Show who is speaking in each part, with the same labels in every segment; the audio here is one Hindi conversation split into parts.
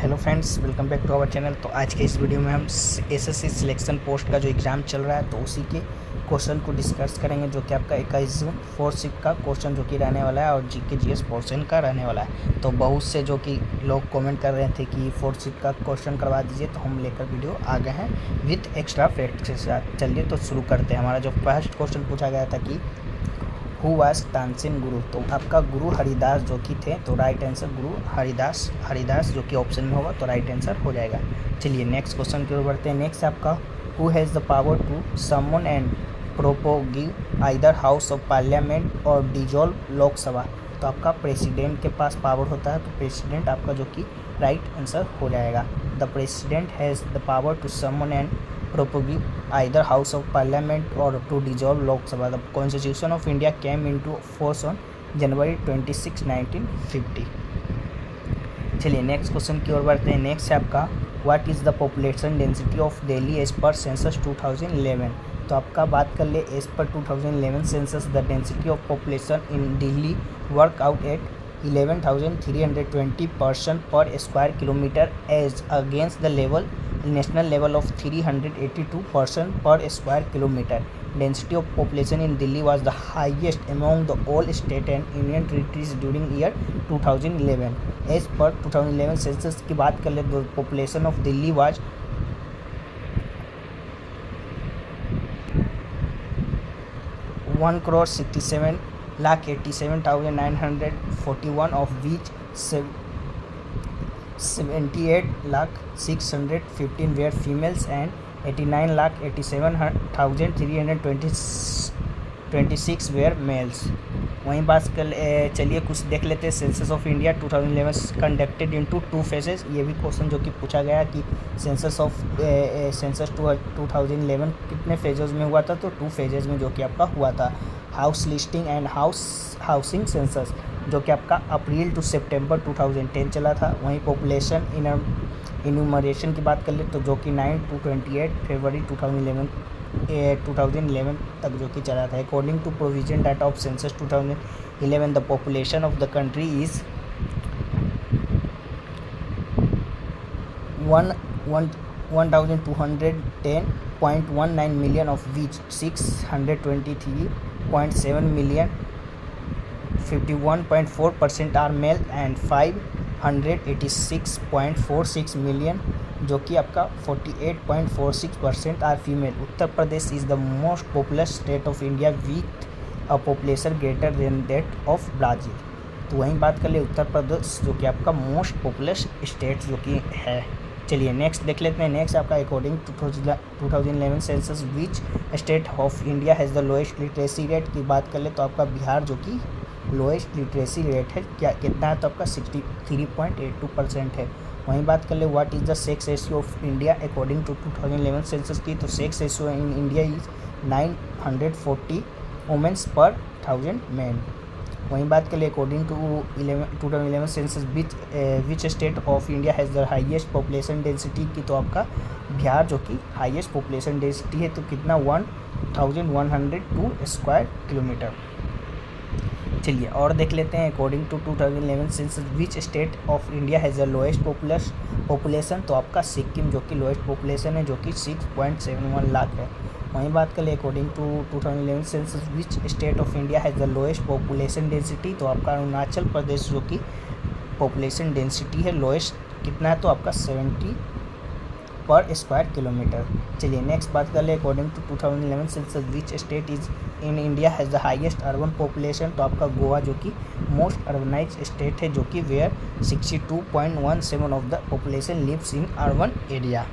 Speaker 1: Hello friends, welcome back to our channel. तो आज के इस वीडियो में हम एसएससी सिलेक्शन पोस्ट का जो एग्ज़ाम चल रहा है तो उसी के क्वेश्चन को डिस्कस करेंगे, जो कि आपका 21 जून 4 शिफ्ट का क्वेश्चन जो कि रहने वाला है और जीके जीएस पोर्शन का रहने वाला है। तो बहुत से जो कि लोग कमेंट कर रहे थे कि 4 शिफ्ट का क्वेश्चन करवा दीजिए, तो हम लेकर वीडियो आ गए हैं विथ एक्स्ट्रा फैक्ट के साथ। चलिए तो शुरू करते हैं। हमारा जो फर्स्ट क्वेश्चन पूछा गया था कि हु वाज तानसेन गुरु, तो आपका गुरु हरिदास जो कि थे, तो राइट आंसर गुरु हरिदास जो कि ऑप्शन में होगा तो राइट आंसर हो जाएगा। चलिए नेक्स्ट क्वेश्चन की ओर बढ़ते हैं। नेक्स्ट आपका who has the power to summon and prorogue either house of parliament और डिजॉल्व लोकसभा, तो आपका प्रेसिडेंट के पास पावर होता है, तो प्रेसिडेंट आपका जो कि राइट आंसर हो जाएगा। The president has the power to summon and prorogue either house of parliament or to dissolve Lok Sabha. The Constitution of India came into force on January 26, 1950. चलिए नेक्स्ट क्वेश्चन की ओर बढ़ते हैं। नेक्स्ट है आपका what is the population density of Delhi as per census 2011, तो आपका बात कर ले as per 2011 census the density of population in Delhi work out at 11,320 person per square kilometre as against the level national level of 382 person per square kilometer. Density of population in Delhi was the highest among the all state and union territories during year 2011. As per 2011 census की बात कर ले तो population of Delhi was 1,67,87,941, of which 78,615 were females and 89,87,326 were males. वहीं बात कर चलिए कुछ देख लेते हैं। Census of India 2011 conducted into 2 phases. ये भी क्वेश्चन जो कि पूछा गया कि सेंसस 2011 कितने फेजेस में हुआ था, तो 2 फेजेस में जो कि आपका हुआ था। House listing and housing census जो कि आपका अप्रैल टू सितंबर 2010 चला था। वहीं पॉपुलेशन इन्यूमरेशन की बात कर ले तो जो कि 9 to 28 फरवरी 2011 तक जो कि चला था। According to provision data of census 2011 the population of the country is 1,210.19 million, of which 623.7 million 51.4% are male and 586.46 million जो कि आपका 48.46% are female. Uttar Pradesh is the most popular state of India with a population greater than that of Brazil. तो वहीं बात कर ले उत्तर प्रदेश जो कि आपका मोस्ट पॉपुलर स्टेट जो कि है। चलिए नेक्स्ट देख लेते हैं। नेक्स्ट आपका according to 2011 census which state of India has the lowest literacy rate की बात कर ले तो आपका बिहार जो कि लोएस्ट लिटरेसी रेट है, क्या कितना है, तो आपका 63.82% है। वहीं बात कर ले what is the sex ratio of India according to 2011 census की, तो sex ratio in India is 940 womens per 1000 man. वहीं बात कर ले according to 2011 census which state of India has the highest population density की, तो आपका बिहार जो कि हाईएस्ट पॉपुलेशन डेंसिटी है, तो कितना 1102 स्क्वायर किलोमीटर। चलिए और देख लेते हैं according to 2011 census which state of India has the lowest population, तो आपका सिक्किम जो कि लोएस्ट पॉपुलेशन है, जो कि 6.71 लाख है। वहीं बात करें according to 2011 census which state of India has the lowest population density, तो आपका अरुणाचल प्रदेश जो कि पॉपुलेशन डेंसिटी है लोएस्ट कितना है, तो आपका 70 पर स्क्वायर किलोमीटर। चलिए नेक्स्ट बात कर ले according to 2011 census which state is in India has the highest urban population, तो आपका गोवा जो कि मोस्ट अर्बनाइज स्टेट है, जो कि where 62.17 of the population lives in urban area.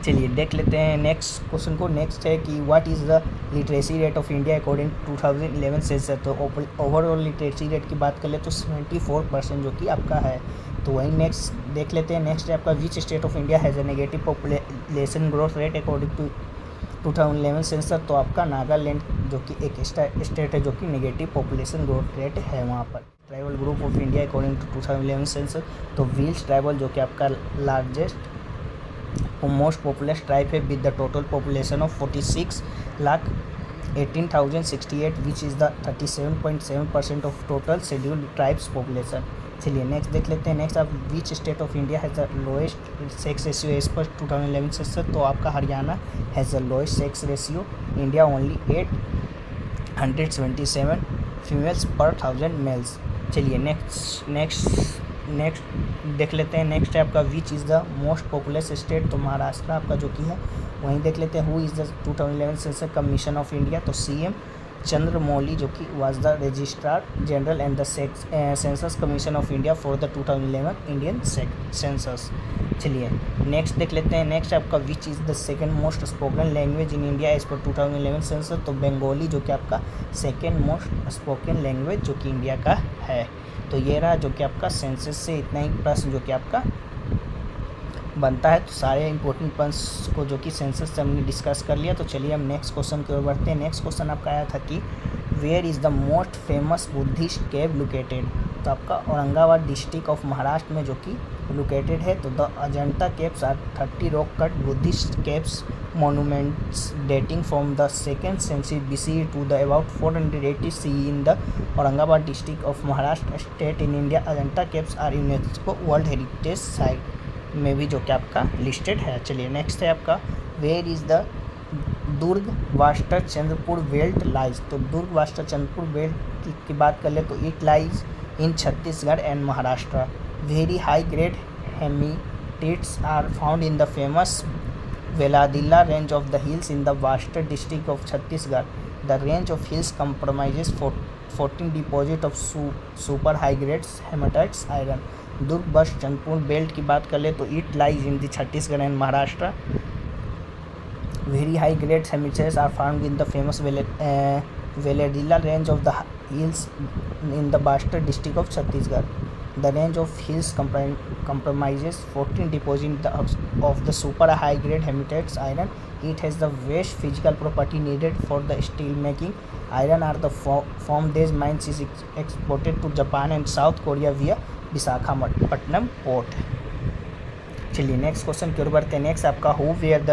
Speaker 1: चलिए देख लेते हैं नेक्स्ट क्वेश्चन को। नेक्स्ट है कि what is the literacy rate of India according to 2011 census, तो ओवरऑल लिटरेसी रेट की बात कर ले तो 74% जो कि आपका है। तो वहीं नेक्स्ट देख लेते हैं। नेक्स्ट है आपका which state of India has a negative population growth rate according to 2011 census, तो आपका नागालैंड जो कि एक स्टेट है जो कि नेगेटिव पॉपुलेशन ग्रोथ रेट है वहाँ पर। Tribal group of India according to 2011 census, तो व्हील्स ट्राइबल जो कि आपका लार्जेस्ट मोस्ट पॉपुलर ट्राइब है with the total population of 46,18,068 which is the 37.7% of total scheduled tribes population. चलिए नेक्स्ट देख लेते हैं। नेक्स्ट आप which state of India has the lowest sex ratio as per 2011 census. तो आपका Haryana has the lowest sex ratio, India only 877 females per 1000 mails. चलिए नेक्स्ट देख लेते हैं। नेक्स्ट है आपका which is the most populous state. तो महाराष्ट्र आपका जो कि है वहीं देख लेते हैं। Who is the 2011 census commission of India. तो CM चंद्रमौली जो कि was the registrar general and the census commission of India for the 2011 Indian census. चलिए नेक्स्ट देख लेते हैं। नेक्स्ट आपका which is the second most spoken language in India as per 2011 census. तो बंगाली जो कि आपका सेकंड मोस्ट स्पोकन लैंग्वेज जो कि इंडिया का है। तो ये रहा जो कि आपका सेंसस से इतना ही प्रश्न जो कि आपका बनता है। तो सारे इंपॉर्टेंट पॉइंट्स को जो कि सेंसस से हमने डिस्कस कर लिया। तो चलिए हम नेक्स्ट क्वेश्चन की ओर बढ़ते हैं। नेक्स्ट क्वेश्चन आपका आया था कि where is the most famous Buddhist cave located. तो आपका औरंगाबाद डिस्ट्रिक्ट ऑफ महाराष्ट्र में जो कि लोकेटेड है। तो the Ajanta caves are 30 rock cut Buddhist caves monuments dating from the 2nd century BCE to the about 480 CE in the Aurangabad district of Maharashtra state in India. Ajanta caves are UNESCO World Heritage Site में भी जो कि आपका लिस्टेड है। चलिए नेक्स्ट है आपका where is the Durg Bastar Chandrapur belt lies. तो दुर्ग वास्टर चंद्रपुर बेल्ट की बात कर ले तो it lies in Chhattisgarh and Maharashtra. Very high grade hematites are found in the famous Veladilla range of the hills in the Bastar district of Chhattisgarh. The range of hills comprises 14 deposits of super high grade hematite iron. Durg Bast Chandpur belt की बात कर ले तो it lies in the Chhattisgarh and Maharashtra. Very high grade hematites are found in the famous Veladilla range of the hills in the Bastar district of Chhattisgarh. The range of hills comprises 14 deposits of the super high grade hematite iron. It has the best physical property needed for the steel making. Iron are the from these mines is exported to Japan and South Korea via Visakhapatnam port. चलिए नेक्स्ट क्वेश्चन की ओर बढ़ते हैं। नेक्स्ट आपका who were the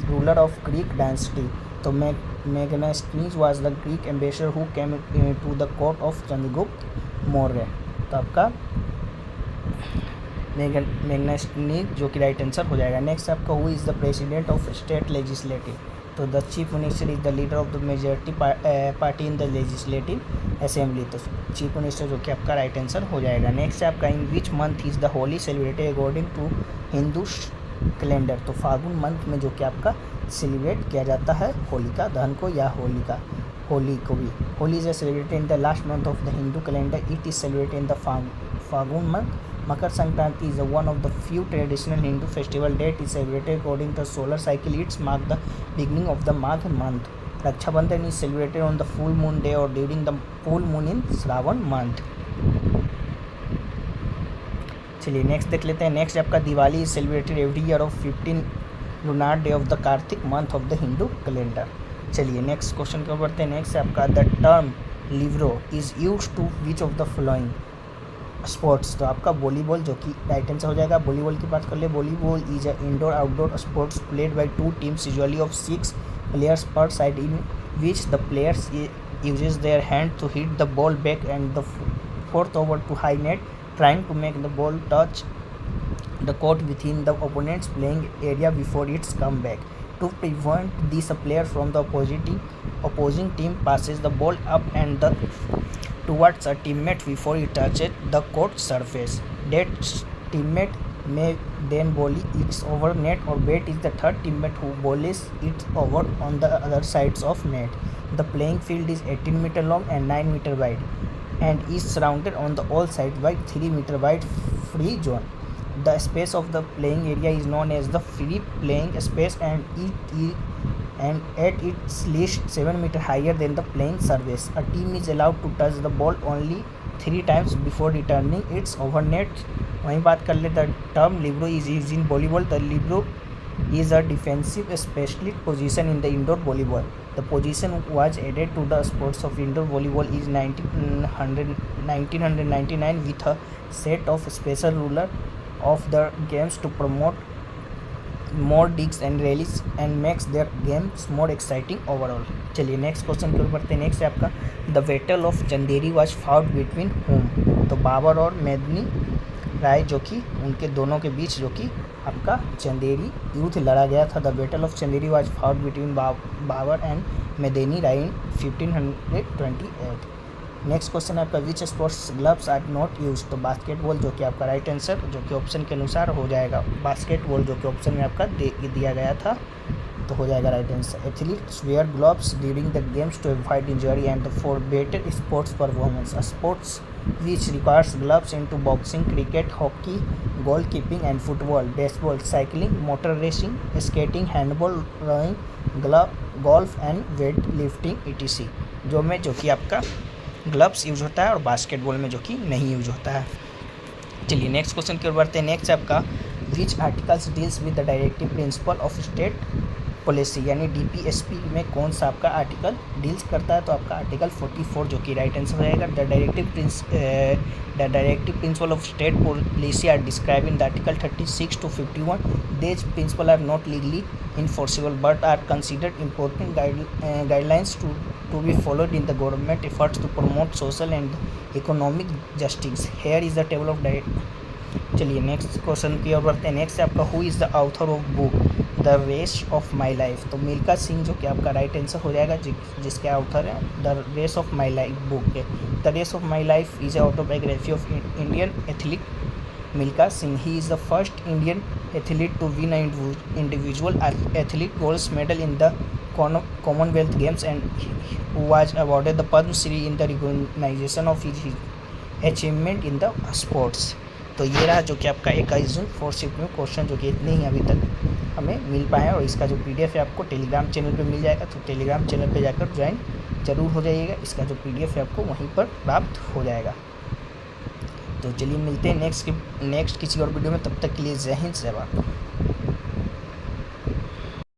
Speaker 1: ruler of Greek dynasty. तो Megasthenes was the Greek ambassador who came to the court of Chandragupta Maurya. तो आपका मेगनेस्टीज जो कि राइट आंसर हो जाएगा। नेक्स्ट आपका who is the president of state legislative. तो the chief minister is the leader of the majority party in the legislative assembly. तो चीफ मिनिस्टर जो कि आपका राइट आंसर हो जाएगा। नेक्स्ट आपका in which month is the Holi celebrated according to Hindu calendar. तो फागुन मंथ में जो कि आपका सेलिब्रेट किया जाता है होलिका दहन को या होली को भी। Holi is celebrated in the last month of the Hindu calendar. It is celebrated in the Phagun month. Makar Sankranti is one of the few traditional Hindu festival that is celebrated according to solar cycle. It's mark the beginning of the Magh month. Raksha Bandhan is celebrated on the full moon day or during the full moon in Shravan month. चलिए नेक्स्ट देख लेते हैं। नेक्स्ट आपका Diwali is celebrated every year of 15 lunar day of the Kartik month of the Hindu calendar. चलिए नेक्स्ट क्वेश्चन को बढ़ते हैं। नेक्स्ट आपका the term libero is use to which of the following sports. तो आपका वॉलीबॉल जो कि राइट आंसर हो जाएगा। वॉलीबॉल की बात कर ले volleyball is a indoor outdoor sports played by 2 teams usually of 6 players per side in which the players uses their hand to hit the ball back and the forth over to high net trying to make the ball touch the court within the opponent's playing area before its comeback. To prevent this, a player from the opposing team passes the ball up and towards a teammate before it touches the court surface. That teammate may then volley it over net or bat is the third teammate who volleys it over on the other sides of net. The playing field is 18 meter long and 9 meter wide and is surrounded on the all sides by 3 meter wide free zone. The space of the playing area is known as the free playing space and at its least 7 meter higher than the playing surface. A team is allowed to touch the ball only 3 times before returning its over net. वहीं बात कर ले the term libero is use in volleyball. The Libre is a defensive specialist position in the indoor volleyball. The position was added to the sports of indoor volleyball in 1999 with a set of special rules of the games to promote more digs and rallies and makes their games more exciting overall. चलिए नेक्स्ट क्वेश्चन की ओर बढ़ते हैं। नेक्स्ट है आपका the battle of Chanderi was fought between home, तो बाबर और मेदिनी राय जो कि उनके दोनों के बीच जो कि आपका चंदेरी युद्ध लड़ा गया था। The battle of Chanderi was fought between Babur and Medini Rai in 1528। Next question है आपका which sports gloves are not use, तो बास्केटबॉल जो कि आपका राइट आंसर जो कि ऑप्शन के अनुसार हो जाएगा बास्केटबॉल, जो कि ऑप्शन में आपका दिया गया था, तो हो जाएगा right answer. Athletes wear gloves during the games to avoid injury and for better sports performance. Sports which requires gloves into boxing, cricket, hockey, goal keeping and football, baseball, cycling, motor racing, skating, handball, rowing, golf and weight lifting etc। जो कि आपका ग्लव्स यूज होता है और बास्केटबॉल में जो कि नहीं यूज होता है। चलिए नेक्स्ट क्वेश्चन की ओर बढ़ते हैं। नेक्स्ट है आपका which articles deals with the directive principle of state policy, यानी डीपीएसपी में कौन सा आपका आर्टिकल डील्स करता है, तो आपका आर्टिकल 44 जो कि राइट आंसर रहेगा। The directive principle of state policy are describe in the article 36 to 51। These principles are not legally enforceable but are considered important guidelines to be followed in the government efforts to promote social and economic justice. Here is the table of चलिए नेक्स्ट क्वेश्चन की ओर बढ़ते हैं। नेक्स्ट है आपका who is the author of book the race of my life, तो मिल्खा सिंह जो कि आपका राइट आंसर हो जाएगा, जिसके ऑथर है the race of my life book के। The race of my life is autobiography of Indian athlete Milkha Singh. He is the first Indian athlete to win individual athlete gold medal in the Commonwealth Games and who was awarded the Padma Shri in the recognition of his achievement in the sports। तो ये रहा जो कि आपका 21 जून 4 शिफ्ट में क्वेश्चन जो कि इतने ही अभी तक हमें मिल पाए हैं, और इसका जो PDF है आपको टेलीग्राम चैनल पे मिल जाएगा, तो टेलीग्राम चैनल पे जाकर ज्वाइन जरूर हो जाइएगा। इसका जो PDF है आपको वहीं पर प्राप्त हो जाएगा। तो चलिए मिलते हैं नेक्स्ट किसी और वीडियो में, तब तक के लिए जय हिंद जय भारत।